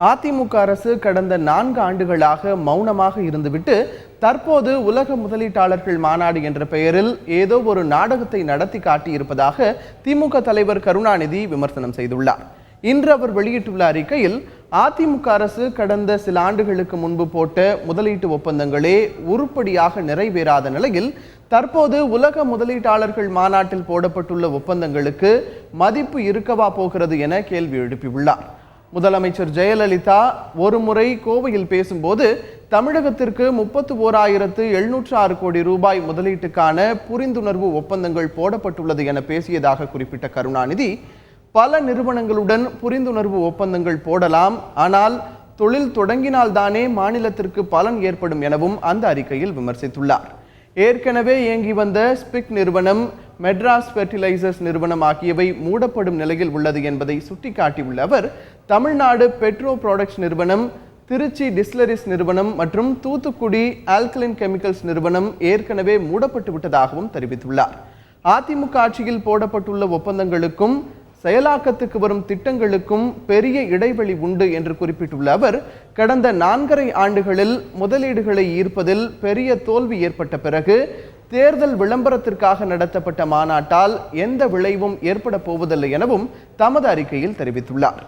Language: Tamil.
அதிமுக அரசு கடந்த 4 ஆண்டுகளாக மௌனமாக இருந்துவிட்டு தற்போது உலக முதலீட்டாளர்கள் மாநாடு என்ற பெயரில் ஏதோ ஒரு நாடகத்தை நடத்தி காட்டியிருப்பதாக திமுக தலைவர் கருணாநிதி விமர்சனம் செய்துள்ளார். இன்று அவர் வெளியிட்டுள்ள அறிக்கையில், அதிமுக அரசு கடந்த சில ஆண்டுகளுக்கு முன்பு போட்ட முதலீட்டு ஒப்பந்தங்களே உருப்படியாக நிறைவேறாத நிலையில் தற்போது உலக முதலீட்டாளர்கள் மாநாட்டில் போடப்பட்டுள்ள ஒப்பந்தங்களுக்கு மதிப்பு இருக்கவா போகிறது என கேள்வி எழுப்பியுள்ளார். முதலமைச்சர் ஜெயலலிதா ஒரு முறை கோவையில் பேசும்போது தமிழகத்திற்கு 31,706 கோடி ரூபாய் முதலீட்டுக்கான புரிந்துணர்வு ஒப்பந்தங்கள் போடப்பட்டுள்ளது என பேசியதாக குறிப்பிட்ட கருணாநிதி, பல நிறுவனங்களுடன் புரிந்துணர்வு ஒப்பந்தங்கள் போடலாம், ஆனால் தொழில் தொடங்கினால்தானே மாநிலத்திற்கு பலன் ஏற்படும் எனவும் அந்த அறிக்கையில் விமர்சித்துள்ளார். ஏற்கனவே இயங்கி வந்த ஸ்பிக் நிறுவனம், மெட்ராஸ் ஃபெர்டிலைசர்ஸ் நிறுவனம் ஆகியவை மூடப்படும் நிலையில் உள்ளது என்பதை சுட்டிக்காட்டியுள்ள அவர், தமிழ்நாடு பெட்ரோ ப்ராடக்ட்ஸ் நிறுவனம், திருச்சி டிஸ்லரிஸ் நிறுவனம் மற்றும் தூத்துக்குடி ஆல்கலைன் கெமிக்கல்ஸ் நிறுவனம் ஏற்கனவே மூடப்பட்டு விட்டதாகவும் தெரிவித்துள்ளார். அதிமுக ஆட்சியில் போடப்பட்டுள்ள ஒப்பந்தங்களுக்கும் செயலாக்கத்துக்கு வரும் திட்டங்களுக்கும் பெரிய இடைவெளி உண்டு என்று குறிப்பிட்டுள்ள அவர், கடந்த 4.5 ஆண்டுகளில் முதலீடுகளை ஈர்ப்பதில் பெரிய தோல்வி ஏற்பட்ட பிறகு தேர்தல் விளம்பரத்திற்காக நடத்தப்பட்ட மாநாட்டால் எந்த விளைவும் ஏற்பட போவதில்லை எனவும் தமது அறிக்கையில் தெரிவித்துள்ளார்.